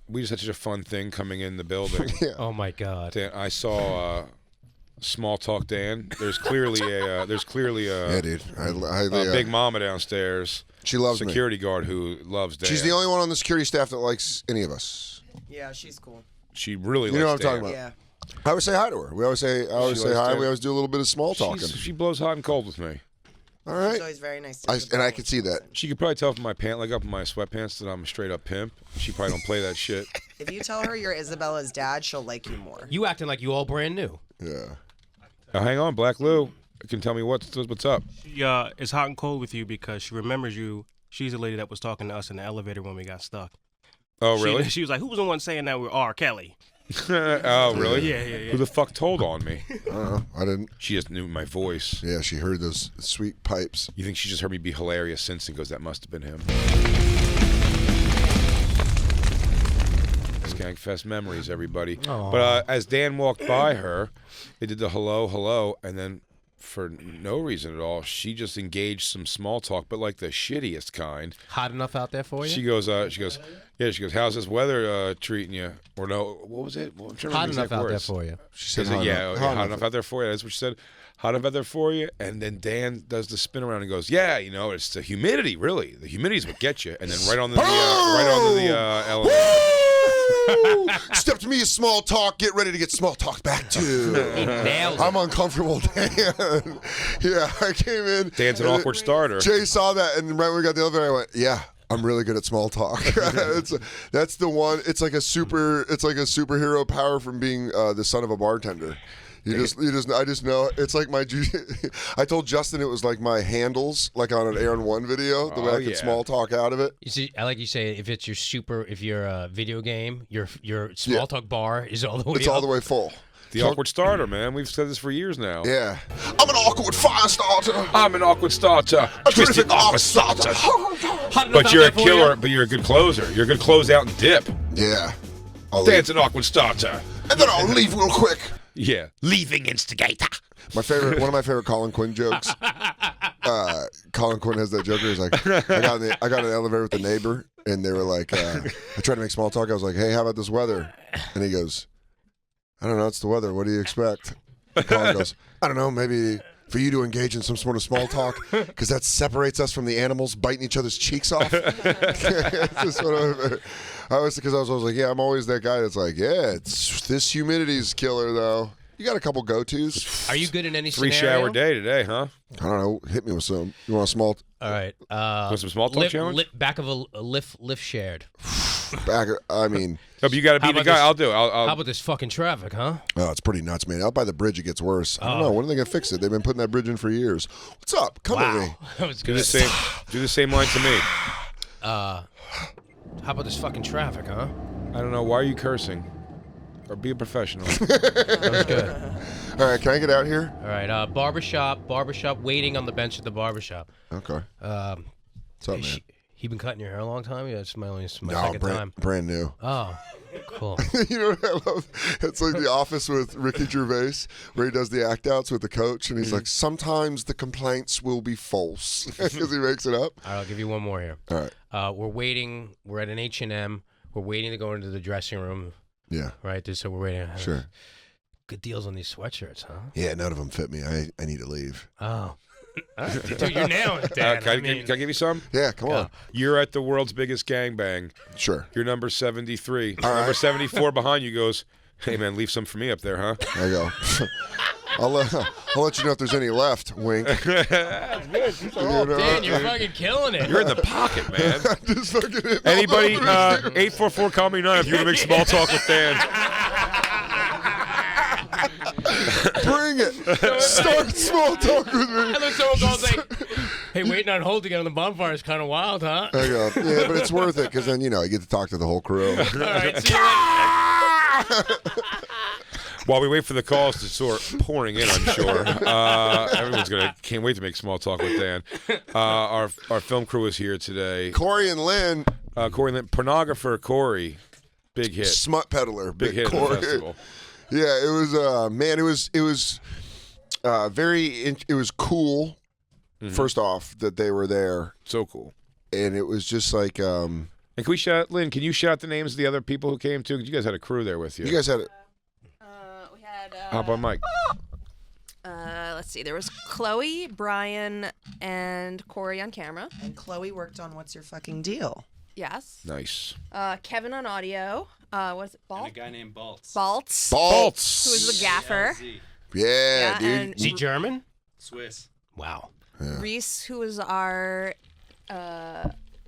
We just had such a fun thing coming in the building. Yeah. Oh my God! Dan, I saw Small Talk Dan. There's clearly a Yeah, dude. Big Mama downstairs. She loves me. Security guard who loves Dan. She's the only one on the security staff that likes any of us. Yeah, she's cool. She really You know likes what I'm Dan. talking about. Yeah. I always say hi to her. I always say hi. Dan. We always do a little bit of small talking. She blows hot and cold with me. All She's right. always very nice to me. And I can see that. She could probably tell from my pant leg up and my sweatpants that I'm a straight up pimp. She probably don't play that shit. If you tell her you're Isabella's dad, she'll like you more. You acting like you all brand new. Yeah. Now hang on, Black Lou. You can tell me what's up. She is hot and cold with you because she remembers you. She's the lady that was talking to us in the elevator when we got stuck. Oh, really? She was like, who was the one saying that we're R. Kelly? Oh, really? Yeah. Who the fuck told on me? I don't know. I didn't. She just knew my voice. Yeah, she heard those sweet pipes. You think she just heard me be hilarious since and goes, that must have been him. Skank Fest memories, everybody. Aww. But as Dan walked by her, they did the hello, and then for no reason at all, she just engaged some small talk, but like the shittiest kind. Hot enough out there for you? She goes, how's this weather treating you? Or no, what was it? Well, I'm trying to Hot remember the enough exact out there words. for you. She said, hot enough out there for you. That's what she said. Hot enough out there for you. And then Dan does the spin around and goes, yeah, it's the humidity, really. The humidity's what gets you. And then right onto the elevator. Step to me, small talk. Get ready to get small talk back too. Nailed it. I'm uncomfortable, Dan. Yeah, I came in. Dan's an awkward starter. Jay saw that, and right when we got the elevator, I went, "Yeah, I'm really good at small talk." That's the one. It's like a superhero power from being the son of a bartender. I just know it's like my. I told Justin it was like my handles, like on an Aaron One video, the way I could small talk out of it. You see, I like you say, if you're a video game, your small talk bar is all the way. It's all the way full. The awkward starter, man. We've said this for years now. Yeah, I'm an awkward fire starter. I'm an awkward starter. A terrific awkward starter. But you're a killer. But you're a good closer. You're a good closeout and dip. Yeah. Dan's an awkward starter. And then I'll leave real quick. Yeah. Leaving instigator. One of my favorite Colin Quinn jokes. Colin Quinn has that joke where he's like, I got in the elevator with the neighbor, and they were like, I tried to make small talk. I was like, hey, how about this weather? And he goes, I don't know, it's the weather. What do you expect? And Colin goes, I don't know, maybe for you to engage in some sort of small talk, because that separates us from the animals biting each other's cheeks off. It's just I was like, yeah, I'm always that guy that's like, yeah, this humidity's killer though. You got a couple go-tos. Are you good in any 3 scenario? shower day today, huh? I don't know. Hit me with some. You want a small? All right. Want some small talk challenge? Back of a lift shared. Back. I mean. No, but you got to be the guy. I'll do. How about this fucking traffic, huh? Oh, it's pretty nuts, man. Out by the bridge, it gets worse. I don't know. When are they gonna fix it? They've been putting that bridge in for years. What's up? Come at me. That was do good. the same line to me. How about this fucking traffic, huh? I don't know. Why are you cursing? Or be a professional. That was good. All right, can I get out here? All right. Barbershop, waiting on the bench at the barbershop. Okay. What's up, man? He been cutting your hair a long time? Yeah, it's my second time. Brand new. Oh, cool. You know what I love? It's like The Office with Ricky Gervais, where he does the act outs with the coach, and he's like, sometimes the complaints will be false, because he makes it up. All right, I'll give you one more here. All right. We're waiting. We're at an H&M. We're waiting to go into the dressing room. Yeah. Right? So we're waiting. Sure. Good deals on these sweatshirts, huh? Yeah, none of them fit me. I need to leave. Oh. All right. Dude, you're nailing it, Dan. Can I give you some? Yeah, come on. You're at the world's biggest gangbang. Sure. You're number 73. All Number right. 74 behind you goes, hey, man, leave some for me up there, huh? There you go. I'll let you know if there's any left, wink. Dan, you're fucking killing it. You're in the pocket, man. Just fucking Anybody, 844 call me 9 if you want to make small talk with Dan. Bring it. Start small talk with me. And then someone goes like, hey, waiting on hold to get on the bonfire is kind of wild, huh? There you go. Yeah, but it's worth it, because then, you get to talk to the whole crew. All right, see you later. While we wait for the calls to start pouring in, I'm sure. Everyone's can't wait to make small talk with Dan. Our film crew is here today. Corey and Lynn. Pornographer Corey. Big hit. Smut peddler. Big hit Corey. at the festival. Yeah, it was, man, it was it was cool, first off, that they were there. So cool. And it was just like, And can we shout, Lynn? Can you shout the names of the other people who came too? 'Cause you guys had a crew there with you. You guys had it. We had. Hop on mic. Let's see. There was Chloe, Brian, and Corey on camera. And Chloe worked on What's Your Fucking Deal? Yes. Nice. Kevin on audio. What is it? And a Balt? guy named Baltz. Baltz. Bolts. Who was the gaffer? LZ. Yeah, dude. And Is he German? Swiss. Wow. Reese, who was our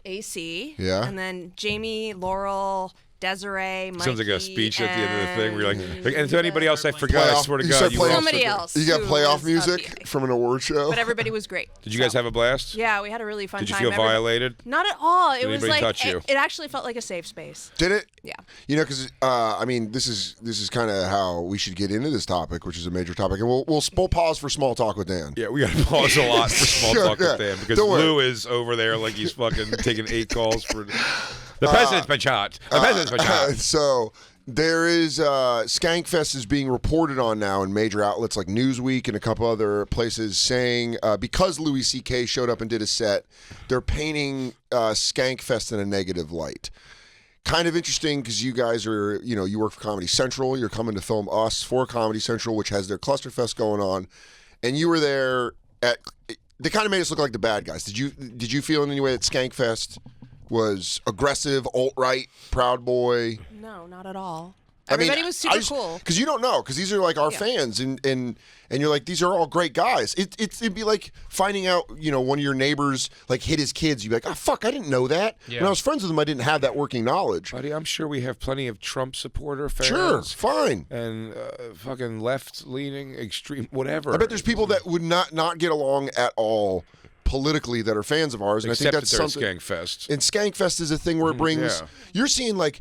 AC. Yeah. And then Jamie, Laurel, Desiree, Mikey. Sounds like a speech at the end of the thing where you're and- like, and to anybody else I forgot, I swear to You God, said you were playoff- Somebody else. You got who playoff was music PA. from an award show. But everybody was great. Did you guys have a blast? Yeah, we had a really fun Did you time. feel violated? Not at all. It Did was anybody like touch you? it actually felt like a safe space. Did it? Yeah. You know, because I mean, this is kind of how we should get into this topic, which is a major topic, and we'll pause for small talk with Dan. Yeah, we got to pause a lot for small talk Yeah, with Dan because don't worry. Lou is over there like he's fucking taking 8 calls for the president's been shot. The president's been shot. So there is Skankfest is being reported on now in major outlets like Newsweek and a couple other places saying because Louis C.K. showed up and did a set, they're painting Skankfest in a negative light. Kind of interesting because you guys are, you work for Comedy Central. You're coming to film us for Comedy Central, which has their Clusterfest going on, and you were there at. They kind of made us look like the bad guys. Did you feel in any way that Skankfest was aggressive, alt-right, Proud Boy? No, not at all. I mean, Everybody was super cool. Because you don't know, because these are like our fans, and you're like, these are all great guys. It'd be like finding out, one of your neighbors like hit his kids. You'd be like, oh fuck, I didn't know that. Yeah. When I was friends with them, I didn't have that working knowledge. Buddy, I'm sure we have plenty of Trump supporter fans. Sure, fine. And fucking left-leaning, extreme, whatever. I bet there's people that would not get along at all politically that are fans of ours, and Except I think that's that they're something. at Skankfest. And Skankfest is a thing where it brings. yeah. You're seeing like.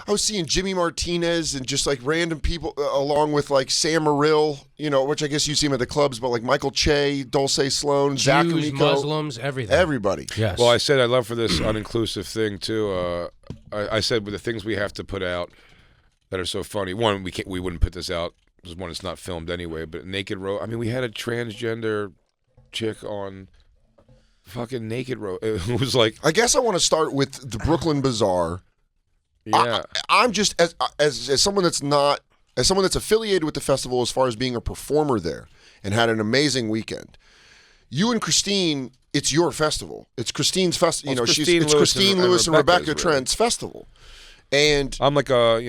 I was seeing Jimmy Martinez and just like random people along with like Sam Morrill, which I guess you see him at the clubs, but like Michael Che, Dulce Sloan, Zach Jews, Amico, Muslims, everything. everybody. Yes. Well, I said I love for this uninclusive thing too. I said with the things we have to put out that are so funny. One, we wouldn't put this out because one, it's not filmed anyway. But Naked Row. I mean, we had a transgender chick on fucking Naked Row. It was like, I guess I want to start with the Brooklyn Bazaar. yeah. I'm just as someone that's not as someone that's affiliated with the festival as far as being a performer there and had an amazing weekend. You and Christine, it's your festival. It's Christine's festival. Well, it's It's Christine Christine Lewis and Rebecca's, Rebecca really. Trent's festival. And I'm like a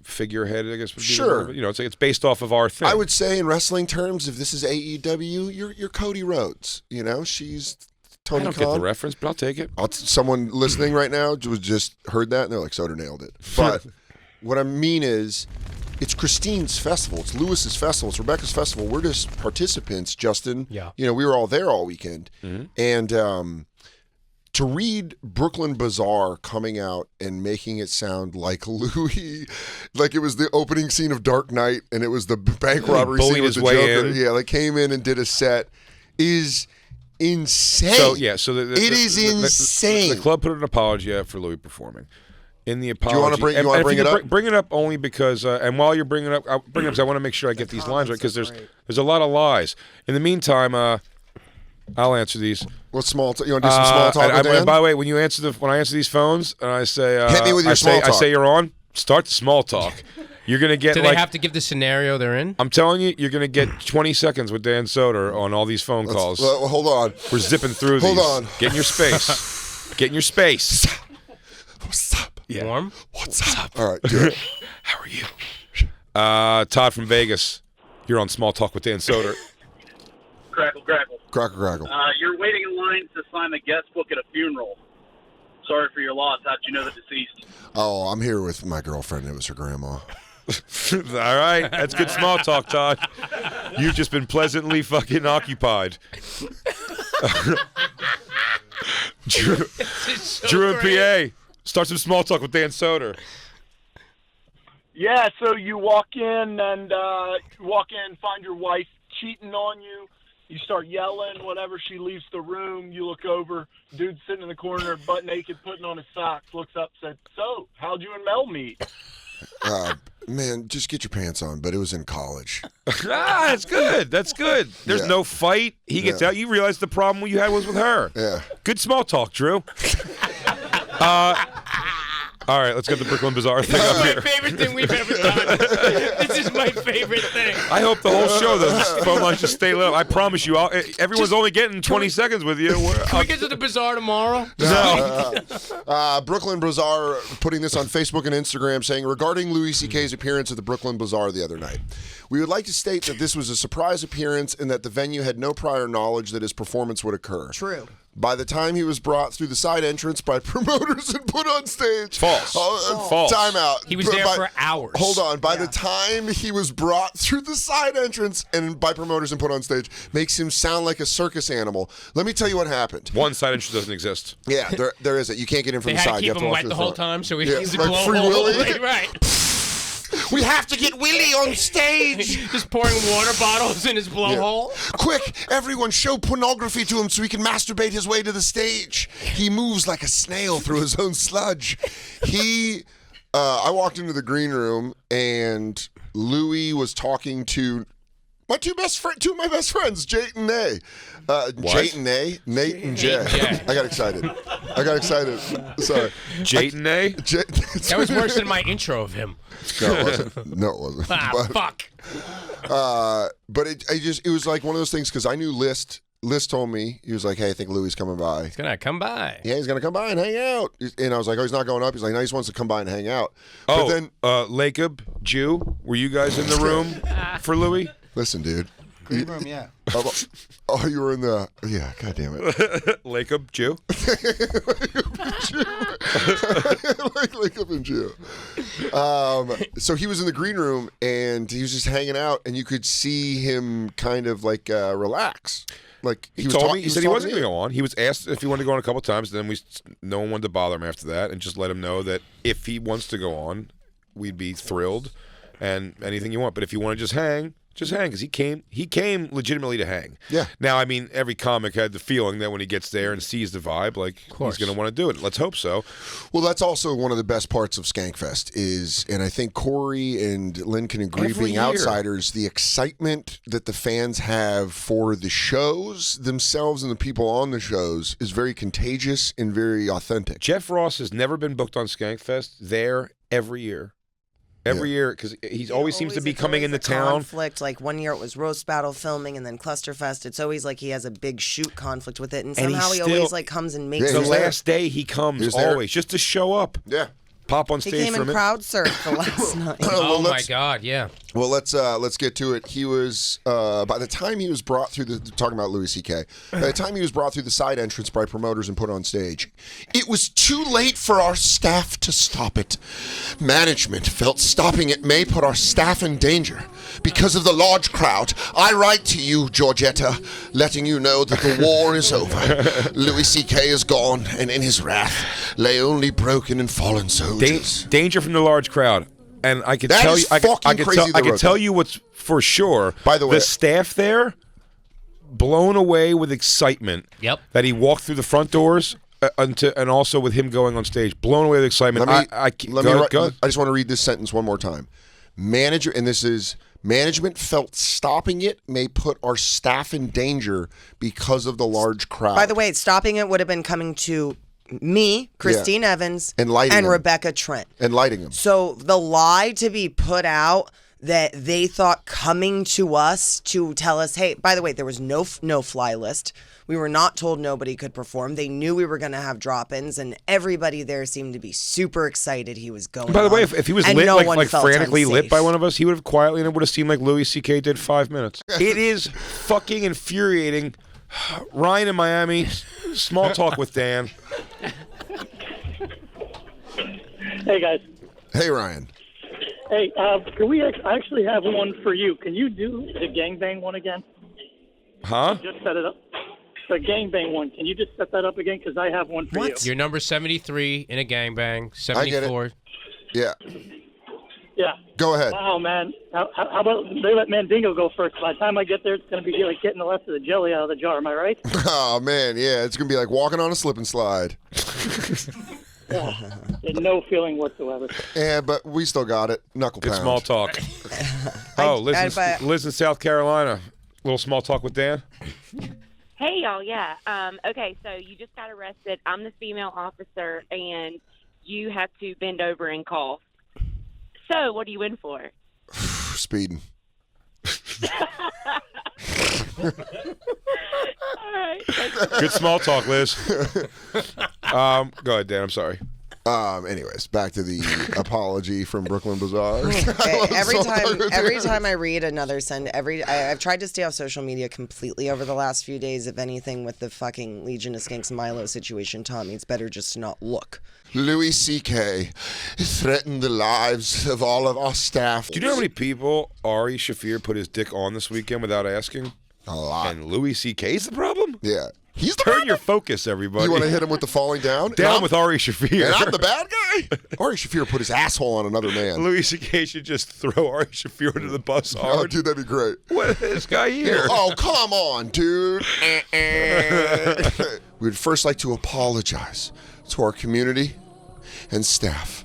figurehead, I guess. Would be the Sure. word. It's based off of our thing. I would say in wrestling terms, if this is AEW, you're Cody Rhodes. She's Tony I don't Khan. get the reference, but I'll take it. Someone listening right now just heard that and they're like, Soder nailed it. But what I mean is, it's Christine's festival. It's Lewis's festival. It's Rebecca's festival. We're just participants, Justin. Yeah. We were all there all weekend. And to read Brooklyn Bazaar coming out and making it sound like Louis, like it was the opening scene of Dark Knight and it was the bank robbery bullied scene with his the way Joker. in. Yeah, like came in and did a set is insane. So yeah, so It is insane. The club put an apology out for Louis performing. In the apology, you wanna bring- you and wanna if bring you it can up? Bring it up only because, and while you're bringing it up, I'll bring it up because I want to make sure I get these lines right because there's a lot of lies. In the meantime, I'll answer these. What small? You want to do some small talk with Dan? And by the way, when I answer these phones and I say, Hit me with your small I talk. say you're on. Start the small talk. You're gonna get Do like. they have to give the scenario they're in? I'm telling you, you're gonna get 20 seconds with Dan Soder on all these phone calls. Well, hold on. We're zipping through Hold these. on. Get in your space. Get in your space. What's up? Yeah. Warm? What's up? All right, do it. How are you? Todd from Vegas. You're on Small Talk with Dan Soder. Crackle, crackle. Crackle, crackle. You're waiting in line to sign the guest book at a funeral. Sorry for your loss. How'd you know the deceased? Oh, I'm here with my girlfriend. It was her grandma. All right. That's good small talk, Todd. You've just been pleasantly fucking occupied. Drew and PA. Start some small talk with Dan Soder. Yeah, so you walk in, find your wife cheating on you. You start yelling. Whenever she leaves the room, you look over. Dude sitting in the corner, butt naked, putting on his socks, looks up, said, "So, how'd you and Mel meet?" Man, just get your pants on. But it was in college. That's good. That's good. There's Yeah. no fight. He gets Yeah. out. You realize the problem you had was with her. Yeah. Good small talk, Drew. All right, let's get the Brooklyn Bazaar thing up This is here. my favorite thing we've ever done. This is my favorite thing. I hope the whole show, the phone lines just stay lit. I promise you, everyone's only getting 20 seconds with you. Can we get to the bazaar tomorrow? Brooklyn Bazaar putting this on Facebook and Instagram saying, regarding Louis C.K.'s appearance at the Brooklyn Bazaar the other night, we would like to state that this was a surprise appearance and that the venue had no prior knowledge that his performance would occur. True. By the time he was brought through the side entrance by promoters and put on stage. False. False. Time out. He was there for hours. Hold on. By the time he was brought through the side entrance and by promoters and put on stage, makes him sound like a circus animal. Let me tell you what happened. One side entrance doesn't exist. Yeah, there isn't. You can't get in from They the had side. to You keep have to him walk wet through the the whole front. time, so Yeah, he's like Free Willy. Right. We have to get Willie on stage. Just pouring water bottles in his blowhole. Quick, everyone show pornography to him so he can masturbate his way to the stage. He moves like a snail through his own sludge. I walked into the green room and Louie was talking to my two of my best friends, Jate and Nay. Jate and Nay? Nate and Jay. I got excited. Sorry. Jate and Nay? That was worse than my intro of him. No, it wasn't. Fuck. But it was like one of those things because I knew List told me, he was like, hey, I think Louie's coming by. He's gonna come by. Yeah, he's gonna come by and hang out. And I was like, oh, he's not going up. He's like, no, he just wants to come by and hang out. Oh, but then, Lacob, Jew, were you guys in the room for Louis? listen, dude. Green room, yeah. Oh, you were in the, yeah, God damn it. Lacob, Jew? like up in Jew. So he was in the green room and he was just hanging out and you could see him kind of like relax. Like He told me, he said he wasn't going to go on. He was asked if he wanted to go on a couple times, then no one wanted to bother him after that and just let him know that if he wants to go on, we'd be thrilled and anything you want. But if you want to just hang because he came legitimately to hang. Yeah. Now, I mean, every comic had the feeling that when he gets there and sees the vibe, like he's going to want to do it. Let's hope so. Well, that's also one of the best parts of Skankfest is, and I think Corey and Lynn can agree, Every being year. outsiders, the excitement that the fans have for the shows themselves and the people on the shows is very contagious and very authentic. Jeff Ross has never been booked on Skankfest there every year. Every year, because he always seems to be coming into town. Conflict, like one year it was Roast Battle filming, and then Clusterfest. It's always like he has a big shoot conflict with it, and somehow he always like comes and makes. The he's last day he comes always just to show up. Yeah. Pop on He stage came for a and minute. crowd surfed the last night. Oh my God, yeah. Well, let's get to it. He was by the time he was brought through talking about Louis C.K. By the time he was brought through the side entrance by promoters and put on stage, it was too late for our staff to stop it. Management felt stopping it may put our staff in danger because of the large crowd. I write to you, Georgetta, letting you know that the war is over. Louis C.K. is gone, and in his wrath lay only broken and fallen soldiers. Danger from the large crowd. And I could That tell is you, I fucking could crazy tell they wrote tell that. you what's for sure. By the way, the staff there, blown away with excitement. Yep. That he walked through the front doors, and also with him going on stage, blown away with excitement. I just want to read this sentence one more time. Management felt stopping it may put our staff in danger because of the large crowd. By the way, stopping it would have been coming to me, Christine Evans, and lighting them. Rebecca Trent. And lighting them. So the lie to be put out that they thought coming to us to tell us, hey, by the way, there was no fly list. We were not told nobody could perform. They knew we were going to have drop-ins, and everybody there seemed to be super excited he was going. By the way, on, if he was and lit, no one like felt frantically lit unsafe. by one of us, he would have quietly, and it would have seemed like Louis C.K. did 5 minutes. It is fucking infuriating. Ryan in Miami, small talk with Dan. Hey, guys. Hey, Ryan. Hey, can we actually have one for you? Can you do the gangbang one again? Huh? Just set it up. The gangbang one. Can you just set that up again? Because I have one for you. You're number 73 in a gangbang. 74. Yeah. Yeah. Go ahead. Wow, man. How about they let Mandingo go first? By the time I get there, it's going to be like getting the rest of the jelly out of the jar. Am I right? Oh, man, yeah. It's going to be like walking on a slip and slide. No feeling whatsoever. Yeah, but we still got it. Knuckle Good pound. small talk. Liz in South Carolina. Little small talk with Dan. Hey, y'all. Yeah. Okay, so you just got arrested. I'm the female officer, and you have to bend over and cough. So, what are you in for? Speeding. All right. Good small talk, Liz. Go ahead, Dan. I'm sorry. Anyways, back to the apology from Brooklyn Bazaar. Okay, every time I read another I've tried to stay off social media completely over the last few days. If anything, with the fucking Legion of Skanks Milo situation, Tommy, it's better just to not look. Louis C.K. threatened the lives of all of our staff. Do you know how many people Ari Shaffir put his dick on this weekend without asking? A lot. And Louis C.K. is the problem? Yeah. He's the Turn your focus, everybody. You want to hit him with the falling down? Down with Ari Shaffir. And I'm the bad guy? Ari Shaffir put his asshole on another man. Louis C.K. should just throw Ari Shaffir under the bus hard. Oh, dude, that'd be great. What is this guy here? Oh, come on, dude. We'd first like to apologize to our community and staff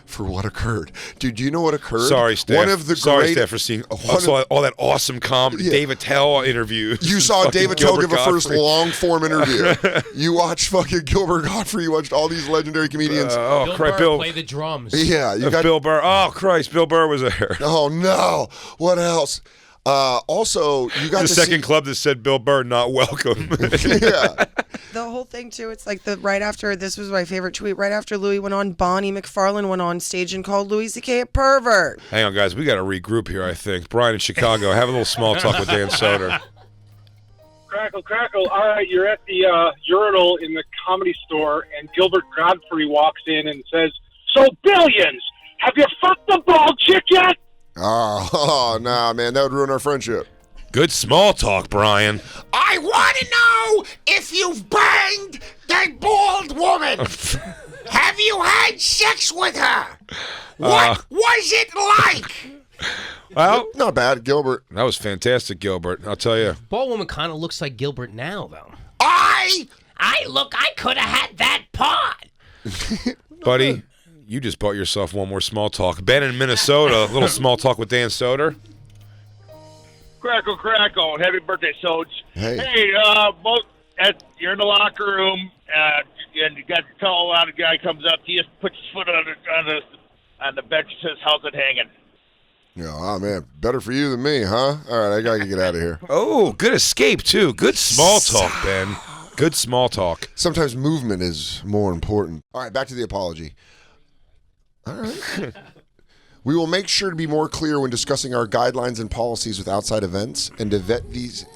for what occurred. Dude, do you know what occurred? Sorry, Steph. One of the Sorry, Steph, for seeing all that awesome comedy. Yeah. David Tell interviews. You saw David Tell give a first long-form interview. You watched fucking Gilbert Gottfried. You watched all these legendary comedians. Bill Burr play the drums. Yeah, you got Bill Burr. Oh, Christ, Bill Burr was there. Oh, no. What else? Also, you got the to second club that said Bill Burr not welcome. Yeah. The whole thing too, it's like right after, this was my favorite tweet, right after Louis went on, Bonnie McFarlane went on stage and called Louis C.K. a pervert. Hang on, guys. We got to regroup here, I think. Brian in Chicago, have a little small talk with Dan Soder. Crackle, crackle. All right, you're at the urinal in the Comedy Store, and Gilbert Godfrey walks in and says, "So, Billions, have you fucked the bald chick yet?" Oh, nah, man. That would ruin our friendship. Good small talk, Brian. I want to know if you've banged that bald woman. Have you had sex with her? What was it like? Well, not bad, Gilbert. That was fantastic, Gilbert. I'll tell you. Bald woman kind of looks like Gilbert now, though. I could have had that part. Buddy, you just bought yourself one more small talk. Ben in Minnesota, a little small talk with Dan Soder. Crackle, crackle. Happy birthday, Soj. Hey. You're in the locker room, and you got the tall out guy comes up to you, puts his foot on the bench and says, "How's it hanging?" Yeah, oh, man. Better for you than me, huh? All right, I got to get out of here. Oh, good escape, too. Good small talk, Ben. Good small talk. Sometimes movement is more important. All right, back to the apology. All right. We will make sure to be more clear when discussing our guidelines and policies with outside events, and to vet these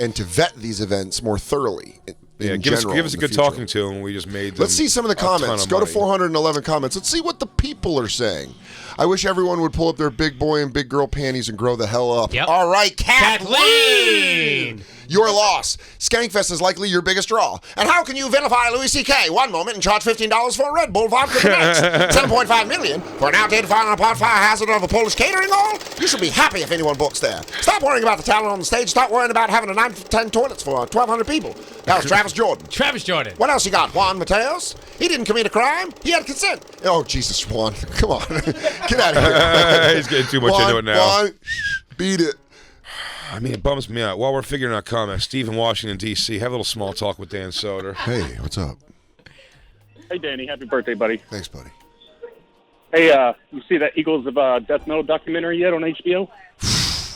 events more thoroughly. Give us a good talking to, and we just made them. Let's see some of the comments. Go to 411 comments. Let's see what the people are saying. I wish everyone would pull up their big boy and big girl panties and grow the hell up. Yep. All right, Kathleen! Your loss. Skankfest is likely your biggest draw. And how can you vilify Louis C.K. one moment and charge $15 for a Red Bull vodka the next? $7.5 million for an outdated fire and a pot fire hazard of a Polish catering hall? You should be happy if anyone books there. Stop worrying about the talent on the stage. Stop worrying about having a 9 to 10 toilets for 1,200 people. That was Travis Jordan. Travis Jordan. What else you got? Juan Mateos? He didn't commit a crime. He had consent. Oh, Jesus, Juan. Come on. Get out of here. He's getting too much into it now. Juan, beat it. I mean, it bums me out. While we're figuring out comments, Steve in Washington, D.C., have a little small talk with Dan Soder. Hey, what's up? Hey, Danny. Happy birthday, buddy. Thanks, buddy. Hey, you see that Eagles of Death Metal documentary yet on HBO?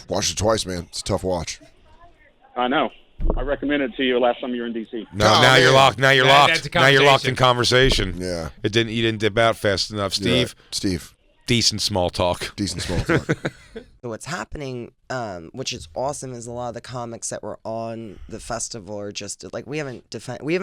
Watched it twice, man. It's a tough watch. I know. I recommended it to you last time you were in D.C. Now you're locked. Now you're locked. Now you're locked in conversation. Yeah. You didn't dip out fast enough, Steve. Yeah. Steve. Decent small talk. Decent small talk. What's happening, which is awesome, is a lot of the comics that were on the festival are just like we haven't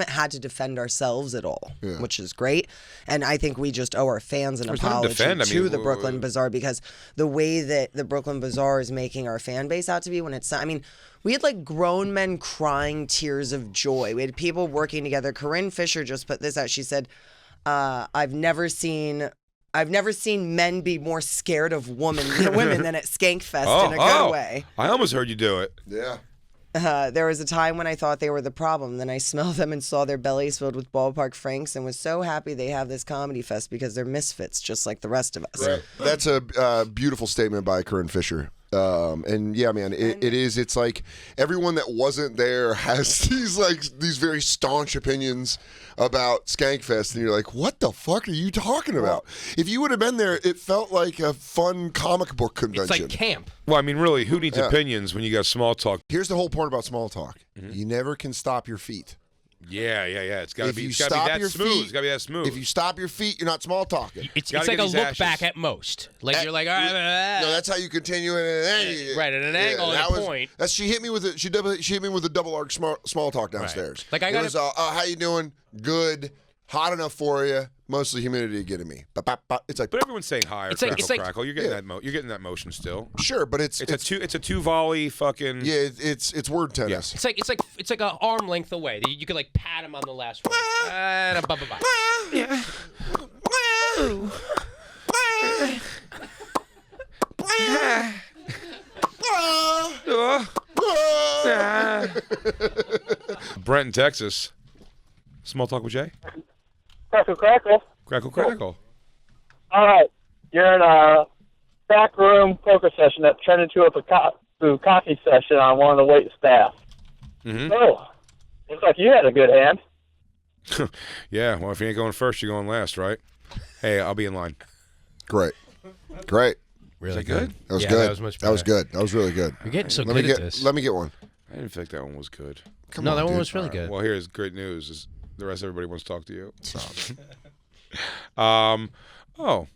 had to defend ourselves at all, which is great. And I think we just owe our fans an apology to the Brooklyn Bazaar, because the way that the Brooklyn Bazaar is making our fan base out to be when it's not, I mean, we had like grown men crying tears of joy. We had people working together. Corinne Fisher just put this out. She said, I've never seen men be more scared of women than at Skankfest in a good way. I almost heard you do it. Yeah. There was a time when I thought they were the problem. Then I smelled them and saw their bellies filled with ballpark franks and was so happy they have this comedy fest because they're misfits just like the rest of us. Right. That's a beautiful statement by Corinne Fisher. And yeah, man, it is. It's like everyone that wasn't there has these very staunch opinions about Skankfest, and you're like, what the fuck are you talking about? If you would have been there, it felt like a fun comic book convention. It's like camp. Well, I mean, really, who needs opinions when you got small talk? Here's the whole point about small talk: you never can stop your feet. Yeah. It's got to be. It's got to be that smooth. It's got to be that smooth. If you stop your feet, you're not small talking. It's like a look back at most. Like you're like, all right, no, that's how you continue right at an angle at a point. She hit me with she hit me with a double arc small talk downstairs. Right. Like I got how you doing? Good. Hot enough for you. Mostly humidity getting me. It's like, but everyone's saying hi or it's crackle, like, crackle. You're getting that. You're getting that motion still. Sure, but it's a two volley fucking. Yeah, it's word tennis. Yeah. It's like an arm length away. You could like pat him on the last one. Yeah. Brent in Texas. Small talk with Jay. Crackle, crackle. Crackle, crackle. All right. You're in a back room poker session that turned into a coffee session on one of the wait staff. Mm-hmm. Oh, looks like you had a good hand. Yeah, well, if you ain't going first, you're going last, right? Hey, I'll be in line. Great. Really good? That was yeah, good. That was much better. That was good. That was really good. You're getting so good at this. Let me get one. I didn't think that one was good. Come on, that one was really good. Well, here's great news. Is the rest of everybody wants to talk to you. Stop. Oh,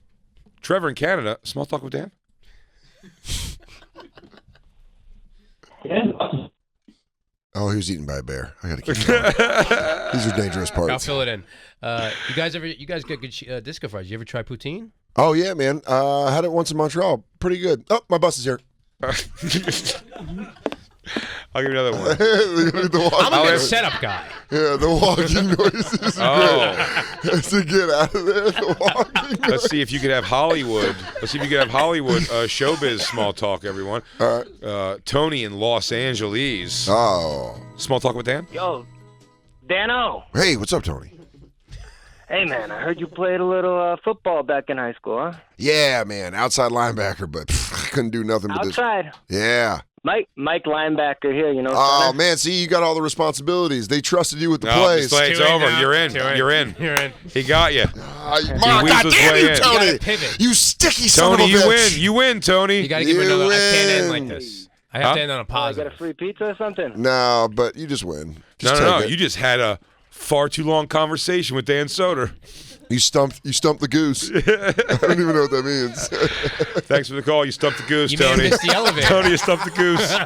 Trevor in Canada. Small talk with Dan. Oh, he was eaten by a bear. I got to keep going. These are dangerous parts. I'll fill it in. You guys get good disco fries. You ever try poutine? Oh yeah, man. I had it once in Montreal. Pretty good. Oh, my bus is here. I'll give you another one. I'm a good setup guy. Yeah, the walking noises. Great. To get out of there, the walking noise. Let's see if you could have Hollywood. Showbiz small talk, everyone. All right. Tony in Los Angeles. Oh. Small talk with Dan? Yo, Dano. Hey, what's up, Tony? Hey, man, I heard you played a little football back in high school, huh? Yeah, man. Outside linebacker, but I couldn't do nothing but this. Outside? Yeah. Mike linebacker here, you know. Oh, center. man, see, you got all the responsibilities. They trusted you with the plays. It's over. You're in. You're in. He got you. God damn you, Tony. You sticky son of a bitch. You win, Tony. You got to give me another. I can't end like this. I have to end on a positive. I got a free pizza or something? No, but you just win. No. You just had a far too long conversation with Dan Soder. You stumped the goose. I don't even know what that means. Thanks for the call. You stumped the goose, you Tony. You missed the elevator. Tony, you stumped the goose. All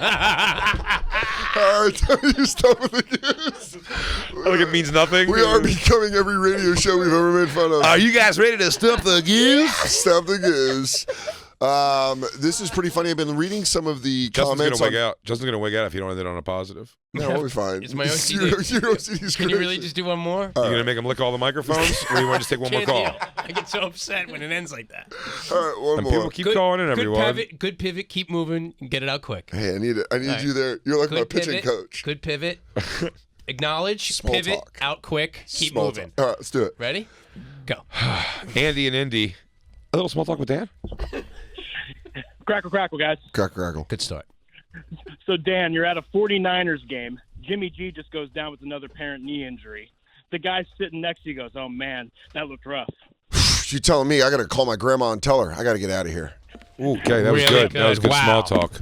right, Tony, you stumped the goose. I think it means nothing. We are becoming every radio show we've ever made fun of. Are you guys ready to stump the goose? Stump the goose. This is pretty funny. I've been reading some of the comments. Justin's gonna wig out if you don't end it on a positive. No, we'll be fine. It's my OCD. Can you really just do one more? You're gonna make him lick all the microphones, or you want to just take one more call? I get so upset when it ends like that. All right, one more. People keep calling in, everyone. Good pivot. Keep moving. Get it out quick. Hey, I need you there. You're like my pitching coach. Good pivot. Acknowledge. Small pivot. talk. Out quick. Keep Small moving. Talk. All right, let's do it. Ready? Go. Andy and Indy. A little small talk with Dan. Crackle, guys. Crackle. Good start. So, Dan, you're at a 49ers game. Jimmy G just goes down with another apparent knee injury. The guy sitting next to you goes, oh, man, that looked rough. You telling me I got to call my grandma and tell her I got to get out of here. Ooh, okay, that was Really good. That was good small talk.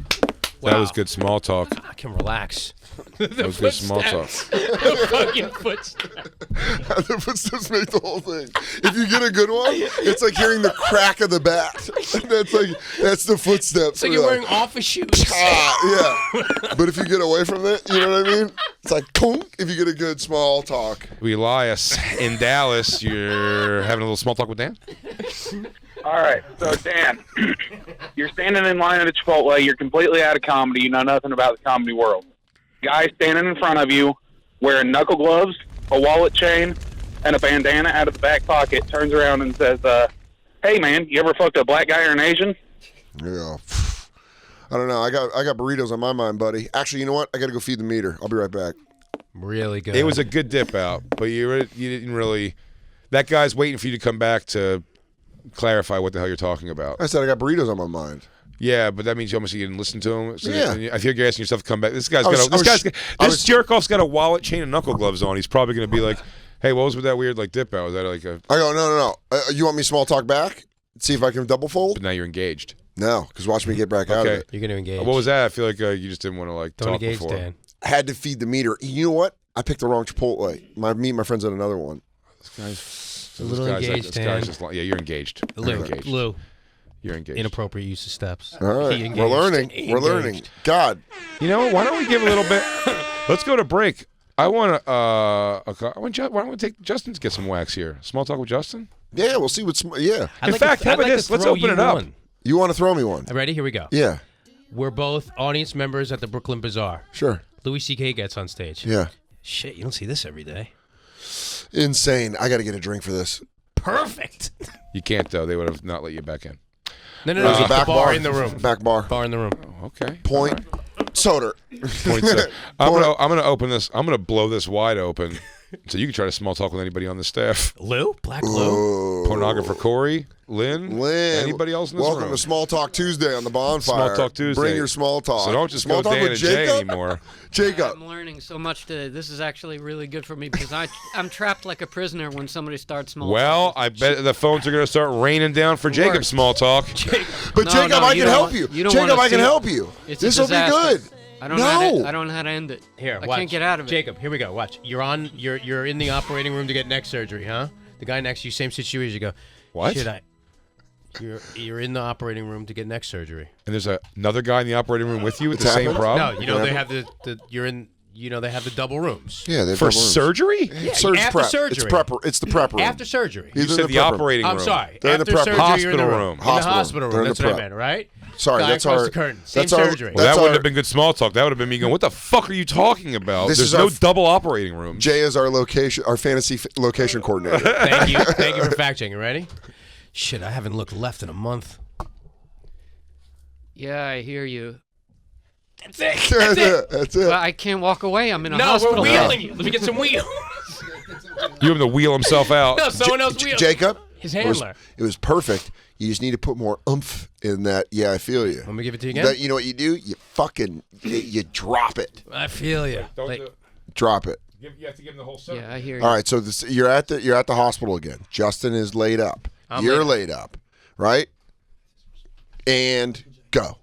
Wow. That was good small talk. I can relax. That was good small talk. The fucking footsteps. The footsteps make the whole thing. If you get a good one, it's like hearing the crack of the bat. That's the footsteps. So you're wearing office shoes. Yeah. But if you get away from it, you know what I mean? It's like conk if you get a good small talk. Elias in Dallas, you're having a little small talk with Dan? All right, so Dan, you're standing in line at a Chipotle. You're completely out of comedy. You know nothing about the comedy world. Guy standing in front of you, wearing knuckle gloves, a wallet chain, and a bandana out of the back pocket, turns around and says, hey, man, you ever fucked a black guy or an Asian? Yeah. I don't know. I got burritos on my mind, buddy. Actually, you know what? I got to go feed the meter. I'll be right back. Really good. It was a good dip out, but you didn't really. That guy's waiting for you to come back to clarify what the hell you're talking about. I said I got burritos on my mind. Yeah, but that means you almost didn't listen to him. So Yeah. I feel you're asking yourself to come back. This guy's I got was- this jerk off's got a wallet, chain, and knuckle gloves on. He's probably going to be like, "Hey, what was with that weird like dip out? Was that like a?" I go, no. You want me small talk back? See if I can double fold? But now you're engaged. No, because watch me get back out of Okay. it. You're going to engage. What was that? I feel like you just didn't want to like Don't talk engage, before. Dan. Had to feed the meter. You know what? I picked the wrong Chipotle. Me and my friends at another one. A little engaged, Dan. Yeah, you're engaged. You're engaged. Lou. You're engaged. Inappropriate use of steps. All right, He we're engaged. learning. He We're learning. engaged. God, You know what? Why don't we give a little bit? Let's go to break. I want to. Why don't we take Justin to get some wax here? Small talk with Justin. yeah, we'll see what's. Yeah, In fact, how about this? Let's open it up. you want to throw me one? Ready? Here we go. Yeah, We're both audience members at the Brooklyn Bazaar. sure. Louis C.K. gets on stage. Yeah, Shit, you don't see this every day. insane. I got to get a drink for this. Perfect. You can't though. They would have not let you back in. No. There's a back bar in the room. Back bar. Bar in the room. Okay. Point. Soder. Point sir. I'm gonna open this. I'm gonna blow this wide open, so you can try to small talk with anybody on the staff. Lou? Black Lou? Pornographer Corey, Lynn, anybody else in this Welcome room? to Small Talk Tuesday on the Bonfire. Small Talk Tuesday. Bring your small talk. So don't just small go talk Dan with and Jay Jacob? anymore. Jacob. I'm learning so much today. This is actually really good for me because I'm trapped like a prisoner when somebody starts small Well, talk. I bet the phones are gonna start raining down for Jacob Worse. small talk. But No, Jacob, no, I you can don't help want- you. you don't Jacob, wanna I can see- help you. It's a This will be disaster. good. I don't know No. how to end it. Here, I watch. can't get out of it. Jacob, here we go. Watch. You're in the operating room to get neck surgery, huh? The guy next to you, same situation. You go, What? You're in the operating room to get neck surgery. And there's another guy in the operating room with you with It's the same happened? problem. No, you know they have they have the double rooms. Yeah, they have For double rooms. surgery? Yeah, Surge after prep. surgery. It's the prep room. After surgery. He's You in said the prep room. operating room. I'm sorry. They're in the After prep surgery, you're in the hospital room. room. In the Hospital. hospital They're room. in That's the what I prep. meant, right? Sorry, Guy that's across our. the curtain. Same That's our. surgery. Well, that that's wouldn't our- have been good small talk. That would have been me going, "What the fuck are you talking about? This There's is our no double operating room." Jay is our location, our fantasy location coordinator. Thank you. Thank you for fact checking. Ready? Shit, I haven't looked left in a month. Yeah, I hear you. That's it. That's it. But I can't walk away. I'm in a No, hospital. we're wheeling you. Let me get some wheels. You have to wheel himself out. No, someone else wheels. Jacob, His it was- handler. It was perfect. You just need to put more oomph in that. Yeah, I feel you. Let me give it to you again. That, you know what you do? You fucking you drop it. I feel you. Don't Like, do it. Drop it. You have to give him the whole set. Yeah, I hear you. All right, so you're at the hospital again. Justin is laid up. You're laid up, right? And go.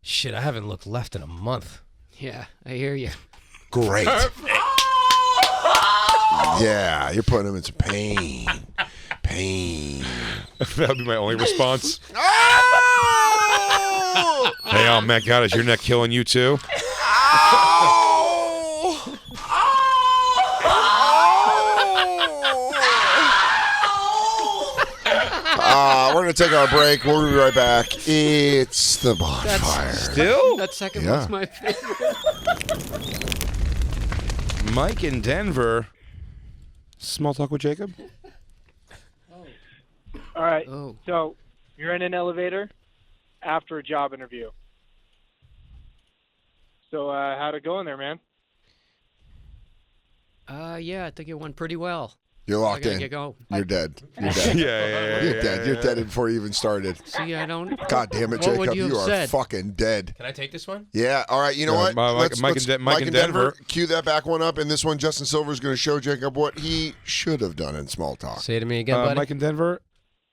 shit, I haven't looked left in a month. Yeah, I hear you. Great. Yeah, you're putting him in some pain. Pain. That would be my only response. Hey, oh man, God, is your neck killing you too? We're going to take our break. We'll be right back. It's the Bonfire. Still? That second Yeah. one's my favorite. Mike in Denver. Small talk with Jacob? All right. Oh. So you're in an elevator after a job interview. So how'd it go in there, man? Yeah, I think it went pretty well. You're I locked gotta in. get going. You're dead. You're dead. Yeah. You're dead. You're dead before you even started. See, I don't. God damn it, What Jacob. would you have are said? fucking dead. Can I take this one? Yeah. All right. You know what? Mike in Denver. Cue that back one up. And this one, Justin Silver is going to show Jacob what he should have done in small talk. Say it to me again, buddy. Mike in Denver.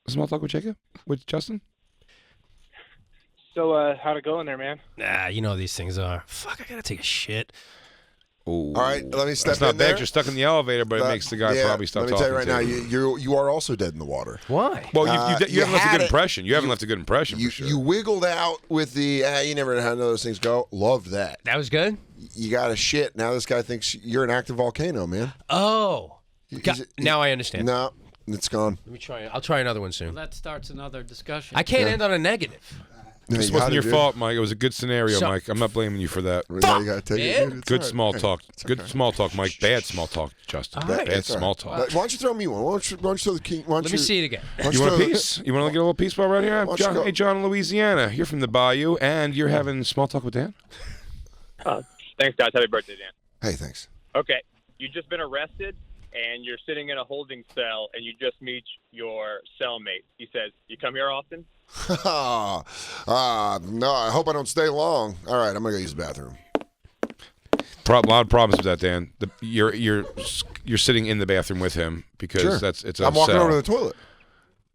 Small talk with Jacob? With Justin? So how'd it go in there, man? Nah, you know how these things are. Fuck, I gotta take a shit. Ooh. All right. Let me step That's not in bad. there. You're stuck in the elevator, but it makes the guy Yeah, probably stop Let me talking tell you right to now, you are also dead in the water. Why? Well, you haven't left a had good it. impression. You haven't left a good impression, You for sure. you wiggled out with the you never know how those things go. Loved that. That was good? You got a shit. Now this guy thinks you're an active volcano, man. Oh. Now I understand. No, it's gone. Let me try it. I'll try another one soon. Well, that starts another discussion. I can't end on a negative. This wasn't your fault, Mike. It was a good scenario, So- Mike. I'm not blaming you for that. Now you gotta take it, dude. It's Good all right. small Hey, talk. it's Good okay. small talk, Mike. Bad small talk, Justin. All right. Bad It's all small right. talk. Why don't you throw me one? Why don't you throw the king? Let me see it again. You want a piece? You want to get a little piece while we're out here? don't you John, go- hey, John, in Louisiana. You're from the Bayou, and you're having small talk with Dan? Thanks, guys. Happy birthday, Dan. Hey, thanks. Okay, you've just been arrested, and you're sitting in a holding cell, and you just meet your cellmate. He says, "You come here often?" No, I hope I don't stay long. All right, I'm gonna go use the bathroom. A lot of problems with that, Dan. You're sitting in the bathroom with him because Sure. it's a I'm walking cell. over to the toilet.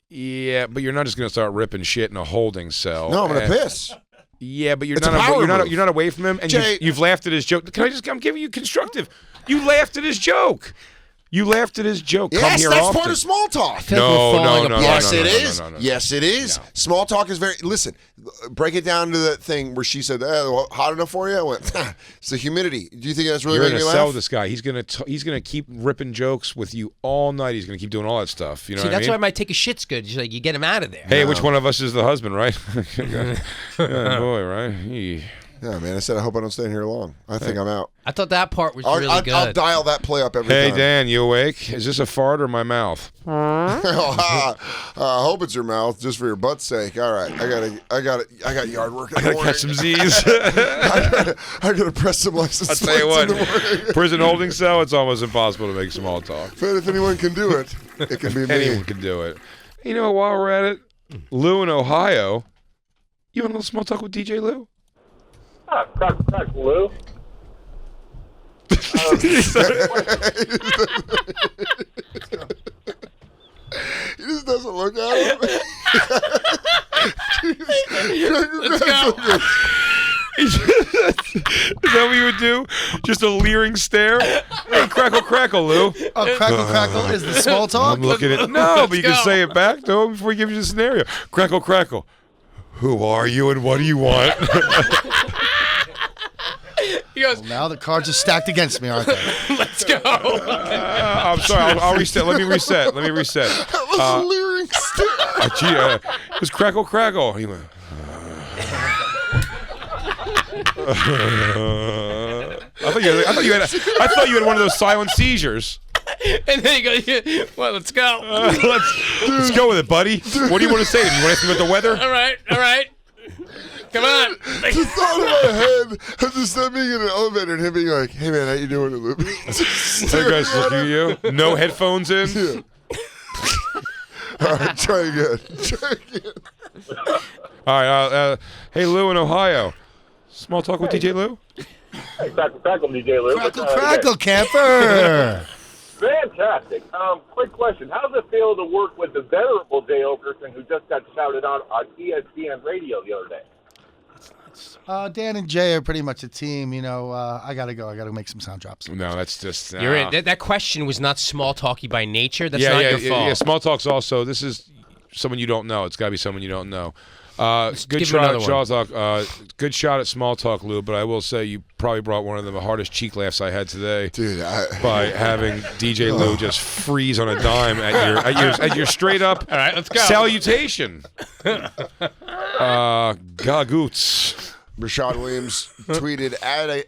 Yeah, but you're not just gonna start ripping shit in a holding cell. No, I'm gonna piss. Yeah, but you're It's a not power move. you're not away from him, and Jay- you've laughed at his joke. I'm giving you constructive. You laughed at his joke. You laughed at his joke. Come Yes, here that's often. part of small talk. No. Yes, no, it no, is. no, no, no. Yes, it is. No. Small talk is very. Listen, break it down to that thing where she said, "Hot enough for you?" I went, "It's the humidity." Do you think that's really You're making gonna me sell laugh? this guy. He's gonna keep ripping jokes with you all night. He's gonna keep doing all that stuff. You know See, what I that's mean? why my take a shit's good. Just like you get him out of there. Hey, which one of us is the husband, right? Yeah, boy, right? Yeah, man. I said I hope I don't stay in here long. I think I'm out. I thought that part was really good. I'll dial that play up every Hey, time. Dan, you awake? Is this a fart or my mouth? I hope it's your mouth, just for your butt's sake. All right, I got yard work. I gotta catch some Z's. I gotta press some license I'll tell you what, plates in the morning. prison holding cell, it's almost impossible to make small talk. But if anyone can do it, it can be me. Anyone can do it. You know, while we're at it, Lou in Ohio, you want a little small talk with DJ Lou? Crack, Lou. He just doesn't look at him. Let's go. Is that what you would do? Just a leering stare? Hey, crackle, Lou. Oh, crackle is the small talk? I'm looking at no, but you can say it back to him before he gives you the scenario. Crackle. Who are you and what do you want? He goes, Well, now the cards are stacked against me, aren't they? let's go. I'm sorry. I'll reset. Let me reset. That was a leering stare. It was crackle. He went. I thought you had one of those silent seizures. And then he goes, well, let's go. Let's go with it, buddy. What do you want to say? Do you want to ask me about the weather? All right. Come on. The thought in my head of just them being in an elevator and him being like, "Hey man, how you doing?" And Hey guys, looking at you. No headphones in. Yeah. All right, try again. All right. Hey, Lou in Ohio. Small talk with DJ Lou. Hey, crackle, DJ Lou. Crackle, camper. Fantastic. Quick question. How does it feel to work with the venerable Jay Oakerson, who just got shouted out on ESPN radio the other day? Dan and Jay are pretty much a team. You know, I gotta go. I gotta make some sound drops. No, that's just. You're in. That question was not small talky by nature. That's not your fault. Yeah, small talk's also. This is someone you don't know. It's got to be someone you don't know. Good give him shot at another small talk. Good shot at small talk, Lou. But I will say you probably brought one of the hardest cheek laughs I had today, Dude, by having DJ Lou just freeze on a dime at your straight up All right, let's go. salutation. Gagoots. Rashad Williams tweeted,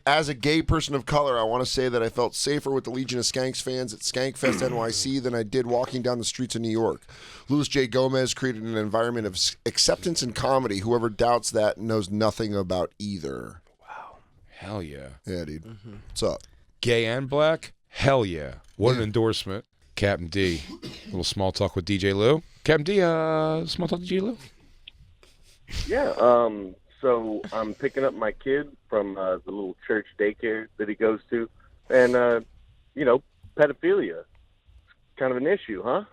as a gay person of color, I want to say that I felt safer with the Legion of Skanks fans at Skankfest NYC than I did walking down the streets of New York. Louis J. Gomez created an environment of acceptance and comedy. Whoever doubts that knows nothing about either. Wow. Hell yeah. Yeah, dude. What's up? Gay and black? Hell yeah. What an endorsement. Captain D. A little small talk with DJ Lou. Captain D, small talk with DJ Lou? Yeah, so I'm picking up my kid from the little church daycare that he goes to. And, pedophilia. It's kind of an issue, huh?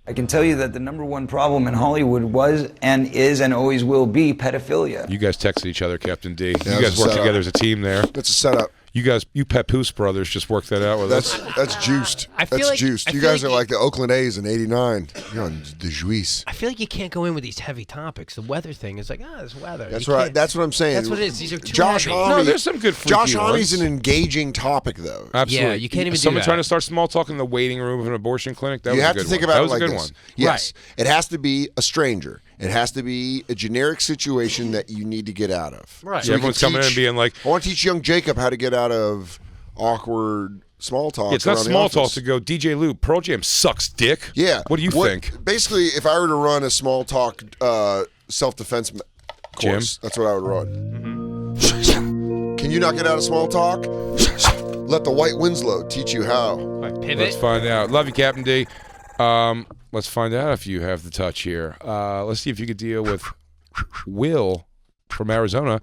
I can tell you that the number one problem in Hollywood was and is and always will be pedophilia. You guys texted each other, Captain D. Yeah, You guys work together as a team there. That's a setup. You Papoose brothers just worked that out with us. That's juiced. I feel That's like- juiced. I You feel guys like are like the Oakland A's in '89. You're on the juice. I feel like you can't go in with these heavy topics. The weather thing is like, this weather. That's You right. can't- That's what I'm saying. That's what it is. These are too Josh heavy. Homme. No, there's some good freaky Josh ones. Homme's an engaging topic, though. Absolutely. Yeah, you can't even do Someone that. trying to start small talk in the waiting room of an abortion clinic. That You was a have good to think one. about That it was like a good this. one. Yes, it has to be a stranger. It has to be a generic situation that you need to get out of. Right. Yeah, everyone's coming in and being like, I want to teach young Jacob how to get out of awkward small talk. it's not around the small talk office. to go, DJ Lou, Pearl Jam sucks dick. Yeah. What do you think? Basically, if I were to run a small talk self-defense course, that's what I would run. Can you not get out of small talk? Let the white Winslow teach you how. Pivot. Let's find out. Love you, Captain D. Let's find out if you have the touch here. Let's see if you could deal with Will from Arizona.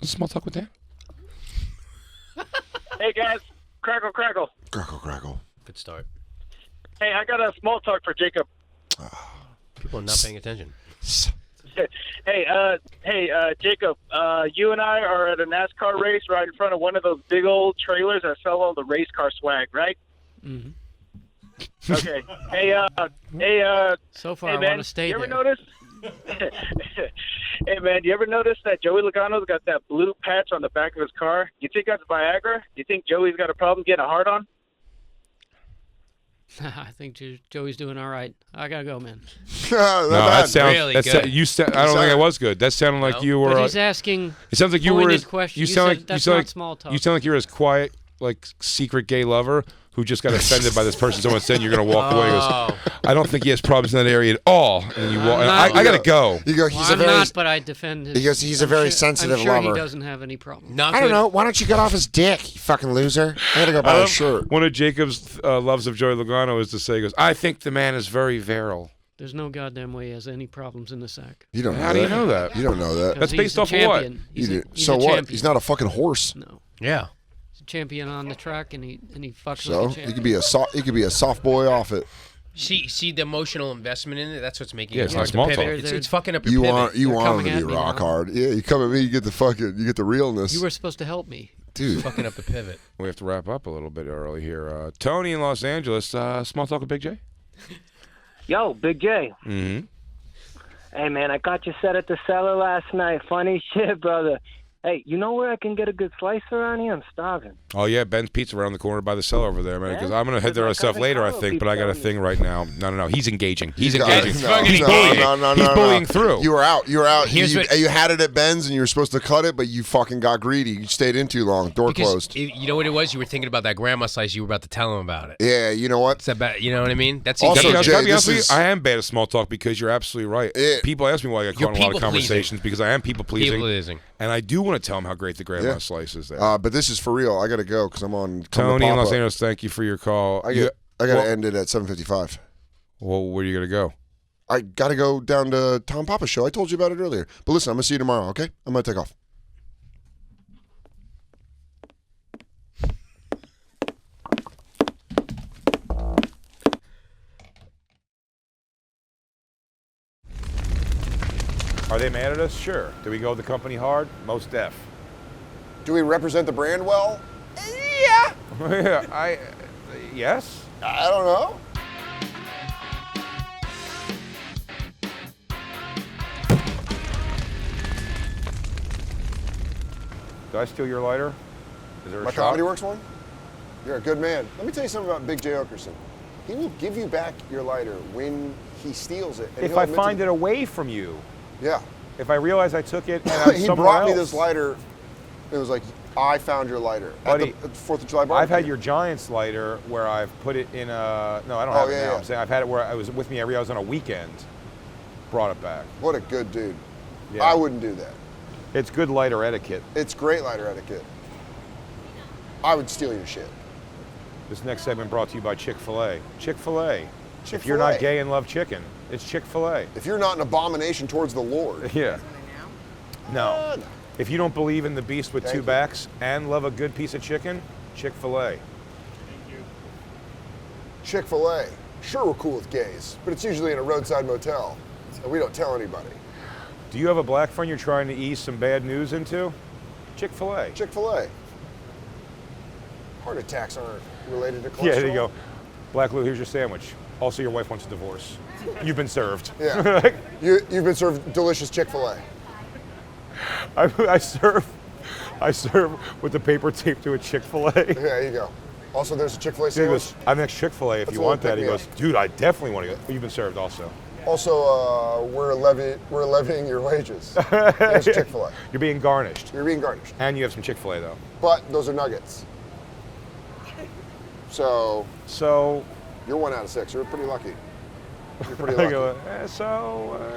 Small talk with Dan. Hey guys, crackle. Crackle. Good start. Hey, I got a small talk for Jacob. People are not paying attention. Hey, Jacob. You and I are at a NASCAR race right in front of one of those big old trailers that sell all the race car swag, right? Mm-hmm. Okay. Hey, So far, hey, I man, want to stay you ever there. notice? Hey, man, you ever notice that Joey Logano's got that blue patch on the back of his car? You think that's Viagra? You think Joey's got a problem getting a hard on? I think Joey's doing all right. I gotta go, man. No, that sounds really good. good. I don't think it was good. That sounded like you were. But he's asking. It sounds like you were. pointed questions. You sound like that's you sound not like small talk. you sound like you're as quiet, like secret gay lover who just got offended by this person. Someone said you're gonna walk away. He goes, I don't think he has problems in that area at all. And you walk. I gotta go. You go. Well, He's I'm a very. not, but I defend his. He goes. He's a very sensitive I'm sure lover. he doesn't have any problem. Not I don't good. know. Why don't you get off his dick, you fucking loser? I gotta go buy a shirt. One of Jacob's loves of Joey Logano is to say, he goes, I think the man is very virile. There's no goddamn way he has any problems in the sack. You don't know How do you know that? You don't know that. That's He's based a off of what? champion. You do. He's So a what? champion. He's not a fucking horse. No. Yeah. He's a champion on the track, and he fucks So like a he champion. could be a soft boy off it. See the emotional investment in it. That's what's making Yeah, it it's hard not small to talk. pivot. It's fucking up your You pivot. want him coming to at be me rock now. hard. Yeah, you come at me, you get the realness. You were supposed to help me. Dude. fucking up the pivot. We have to wrap up a little bit early here. Tony in Los Angeles. Small talk with Big J. Yo, Big J. Mm-hmm. Hey, man, I got you set at the cellar last night. Funny shit, brother. Hey, you know where I can get a good slice around here? I'm starving. Oh yeah, Ben's Pizza around the corner by the cellar over there, man. Because Yeah? I'm gonna head there My myself cousin later, I Carlo think. But keeps I got a telling thing right now. No. He's engaging. He's No, engaging. no, He's no, bullying. no, He's bullying through. You were out. Here's what- You had it at Ben's and you were supposed to cut it, but you fucking got greedy. You stayed in too long. Door closed. You know what it was? You were thinking about that grandma slice. You were about to tell him about it. Yeah, you know what? It's about, you know what I mean? That's Also, engaging. Jay, Be honest with this you, is- I am bad at small talk because you're absolutely right. Yeah. People ask me why I get You're caught in a lot of people-pleasing. conversations because I am people pleasing. People-pleasing. And I do want to tell them how great the grandma Yeah. slice is there. But this is for real. I gotta go because I'm on. Tony in Los Papa. Angeles, thank you for your call. I gotta well, end it at 7:55. Well, where are you gonna go? I gotta go down to Tom Papa's show. I told you about it earlier. But listen, I'm gonna see you tomorrow. Okay? I'm gonna take off. Are they mad at us? Sure. Do we go the company hard? Most def. Do we represent the brand well? Yeah. Yes. I don't know. Did I steal your lighter? Is there a My shot? Comedy Works one? You're a good man. Let me tell you something about Big J. Oakerson. He will give you back your lighter when he steals it. And If he'll I admit find to- it away from you. Yeah. If I realize I took it and I'm He somewhere brought me else. this lighter. It was like, I found your lighter. Buddy, at the 4th of July I've barbecue. had your Giants lighter where I've put it in a. No, I don't Oh, have it yeah, now. yeah. I'm saying I've had it where I was with me. I realized on a weekend. Brought it back. What a good dude. Yeah. I wouldn't do that. It's good lighter etiquette. It's great lighter etiquette. I would steal your shit. This next segment brought to you by Chick-fil-A. Chick-fil-A. If Chick-fil-A. you're not gay and love chicken, it's Chick-fil-A. If you're not an abomination towards the Lord. Yeah. No. If you don't believe in the beast with Thank two you. backs and love a good piece of chicken, Chick-fil-A. Chick-fil-A. Sure, we're cool with gays, but it's usually in a roadside motel, and we don't tell anybody. Do you have a black friend you're trying to ease some bad news into? Chick-fil-A. Chick-fil-A. Heart attacks aren't related to cholesterol. Yeah, there you go. Black Lou, here's your sandwich. Also, your wife wants a divorce. You've been served. Yeah. You've been served delicious Chick-fil-A. I serve with the paper taped to a Chick-fil-A. Yeah, there you go. Also, there's a Chick-fil-A He sandwich. goes, I'm next Chick-fil-A if That's you a want little that. He pick-me-up. goes, dude, I definitely want to go. You've been served also. Also, we're levying your wages. There's Chick-fil-A. You're being garnished. You're being garnished. And you have some Chick-fil-A though. But those are nuggets. So you're 1 out of 6. You're pretty lucky. You're pretty I lucky. go,